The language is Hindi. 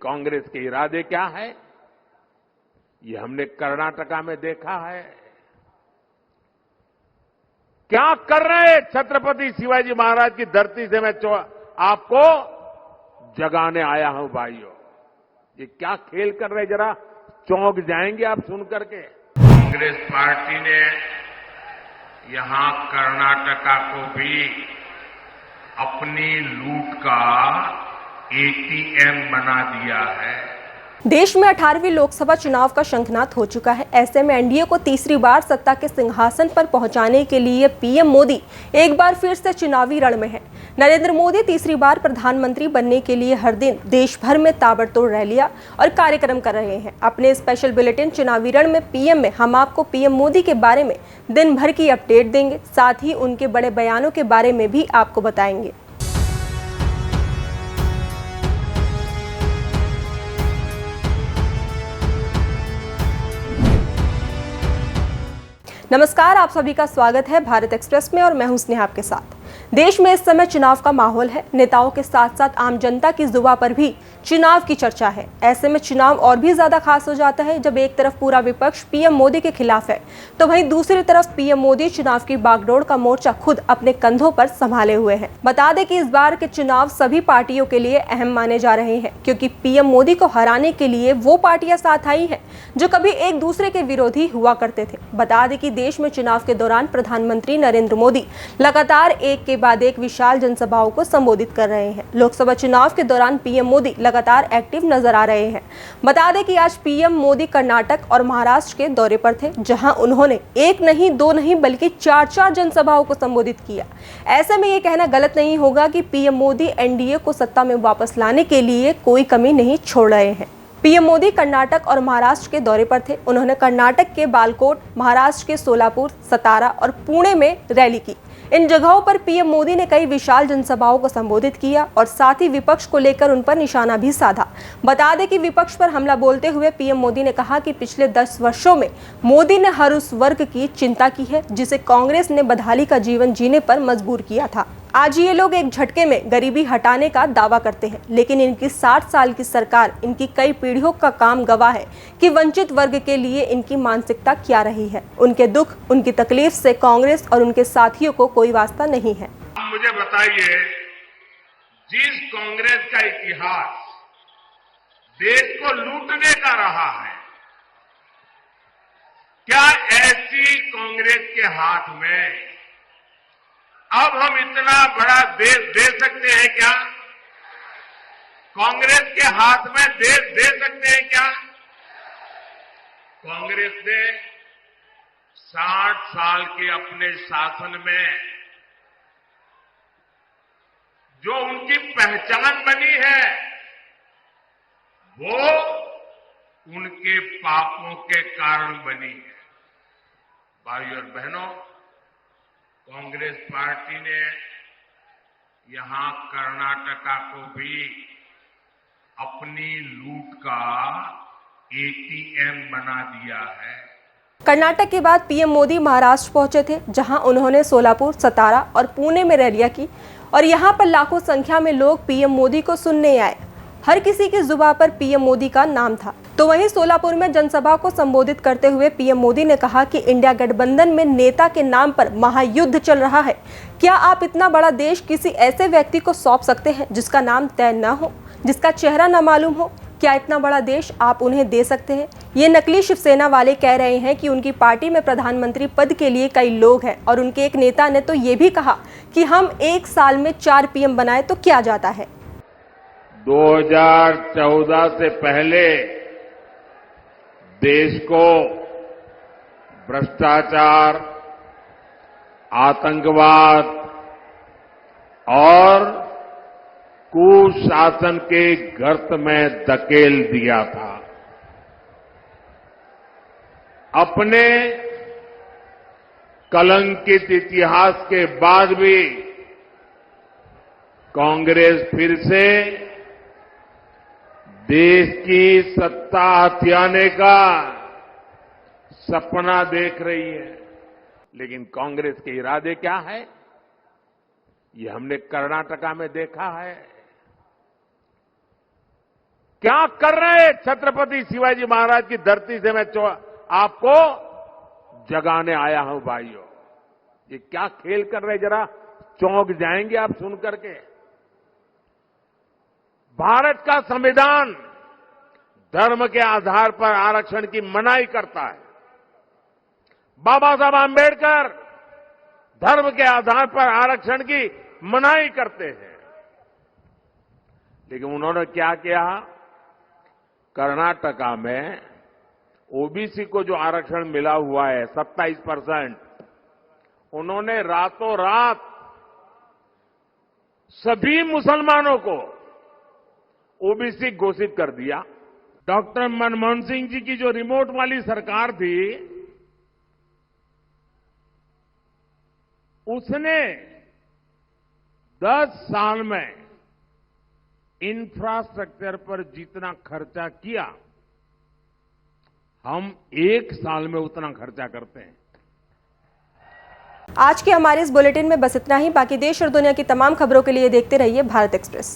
कांग्रेस के इरादे क्या है, ये हमने कर्नाटका में देखा है। क्या कर रहे हैं छत्रपति शिवाजी महाराज की धरती से मैं आपको जगाने आया हूं भाइयों। ये क्या खेल कर रहे, जरा चौंक जाएंगे आप सुन करके। कांग्रेस पार्टी ने यहां कर्नाटका को भी अपनी लूट का एटीएम बना दिया है। देश में 18वीं लोकसभा चुनाव का शंखनाद हो चुका है। ऐसे में एनडीए को तीसरी बार सत्ता के सिंहासन पर पहुंचाने के लिए पीएम मोदी एक बार फिर से चुनावी रण में हैं। नरेंद्र मोदी तीसरी बार प्रधानमंत्री बनने के लिए हर दिन देश भर में ताबड़तोड़ रैलियां और कार्यक्रम कर रहे हैं। अपने स्पेशल बुलेटिन चुनावी रण में पीएम में हम आपको पीएम मोदी के बारे में दिन भर की अपडेट देंगे, साथ ही उनके बड़े बयानों के बारे में भी आपको बताएंगे। नमस्कार, आप सभी का स्वागत है भारत एक्सप्रेस में और मैं हूं स्नेहा आपके साथ। देश में इस समय चुनाव का माहौल है। नेताओं के साथ साथ आम जनता की जुबान पर भी चुनाव की चर्चा है। ऐसे में चुनाव और भी ज्यादा खास हो जाता है जब एक तरफ पूरा विपक्ष पीएम मोदी के खिलाफ है, तो वहीं दूसरी तरफ पीएम मोदी चुनाव की बागडोर का मोर्चा खुद अपने कंधों पर संभाले हुए हैं। बता दें कि इस बार के चुनाव सभी पार्टियों के लिए अहम माने जा रहे हैं, क्योंकि पीएम मोदी को हराने के लिए वो पार्टियां साथ आई हैं जो कभी एक दूसरे के विरोधी हुआ करते थे। बता दें कि देश में चुनाव के दौरान प्रधानमंत्री नरेंद्र मोदी लगातार एक के बाद एक विशाल जनसभाओं को संबोधित कर रहे हैं। लोकसभा चुनाव के दौरान पीएम मोदी लगातार एक्टिव नजर आ रहे हैं। बता दें कि आज पीएम मोदी कर्नाटक और महाराष्ट्र के दौरे पर थे, जहां उन्होंने एक नहीं, दो नहीं, बल्कि चार जनसभाओं को संबोधित किया। ऐसे में ये कहना गलत नहीं होगा कि पीएम मोदी एनडीए को सत्ता में वापस लाने के लिए कोई कमी नहीं छोड़ रहे हैं। पीएम मोदी कर्नाटक और महाराष्ट्र के दौरे पर थे। उन्होंने कर्नाटक के बालकोट, महाराष्ट्र के सोलापुर, सतारा और पुणे में रैली की। इन जगहों पर पीएम मोदी ने कई विशाल जनसभाओं को संबोधित किया और साथ ही विपक्ष को लेकर उन पर निशाना भी साधा। बता दें कि विपक्ष पर हमला बोलते हुए पीएम मोदी ने कहा कि पिछले 10 वर्षों में मोदी ने हर उस वर्ग की चिंता की है जिसे कांग्रेस ने बदहाली का जीवन जीने पर मजबूर किया था। आज ये लोग एक झटके में गरीबी हटाने का दावा करते हैं, लेकिन इनकी 60 साल की सरकार, इनकी कई पीढ़ियों का काम गवाह है कि वंचित वर्ग के लिए इनकी मानसिकता क्या रही है। उनके दुख, उनकी तकलीफ से कांग्रेस और उनके साथियों को कोई वास्ता नहीं है। मुझे बताइए, जिस कांग्रेस का इतिहास देश को लूटने का रहा है, क्या ऐसी कांग्रेस के हाथ में अब हम इतना बड़ा देश दे सकते हैं क्या? कांग्रेस के हाथ में देश दे सकते हैं क्या? कांग्रेस ने 60 साल के अपने शासन में जो उनकी पहचान बनी है, वो उनके पापों के कारण बनी है। भाइयों और बहनों, कांग्रेस पार्टी ने यहां कर्नाटका को भी अपनी लूट का एटीएम बना दिया है। कर्नाटक के बाद पीएम मोदी महाराष्ट्र पहुंचे थे, जहां उन्होंने सोलापुर, सतारा और पुणे में रैलियां की और यहां पर लाखों संख्या में लोग पीएम मोदी को सुनने आए। हर किसी की जुबान पर पीएम मोदी का नाम था। तो वहीं सोलापुर में जनसभा को संबोधित करते हुए पीएम मोदी ने कहा कि इंडिया गठबंधन में नेता के नाम पर महायुद्ध चल रहा है। क्या आप इतना बड़ा देश किसी ऐसे व्यक्ति को सौंप सकते हैं जिसका नाम तय न हो, जिसका चेहरा न मालूम हो? क्या इतना बड़ा देश आप उन्हें दे सकते हैं? ये नकली शिवसेना वाले कह रहे हैं कि उनकी पार्टी में प्रधानमंत्री पद के लिए कई लोग हैं और उनके एक नेता ने तो ये भी कहा कि हम एक साल में 4 पीएम बनाए तो क्या जाता है। 2014 से पहले देश को भ्रष्टाचार, आतंकवाद और कुशासन के गर्त में धकेल दिया था। अपने कलंकित इतिहास के बाद भी कांग्रेस फिर से देश की सत्ता हथियाने का सपना देख रही है। लेकिन कांग्रेस के इरादे क्या है, ये हमने कर्नाटका में देखा है। क्या कर रहे हैं छत्रपति शिवाजी महाराज की धरती से मैं आपको जगाने आया हूं भाइयों। ये क्या खेल कर रहे, जरा चौंक जाएंगे आप सुन करके। भारत का संविधान धर्म के आधार पर आरक्षण की मनाही करता है। बाबा साहब आंबेडकर धर्म के आधार पर आरक्षण की मनाही करते हैं, लेकिन उन्होंने क्या किया? कर्नाटका में ओबीसी को जो आरक्षण मिला हुआ है 27%, उन्होंने रातों रात सभी मुसलमानों को ओबीसी घोषित कर दिया। डॉक्टर मनमोहन सिंह जी की जो रिमोट वाली सरकार थी, उसने 10 साल में इंफ्रास्ट्रक्चर पर जितना खर्चा किया, हम 1 साल में उतना खर्चा करते हैं। आज के हमारे इस बुलेटिन में बस इतना ही। बाकी देश और दुनिया की तमाम खबरों के लिए देखते रहिए भारत एक्सप्रेस।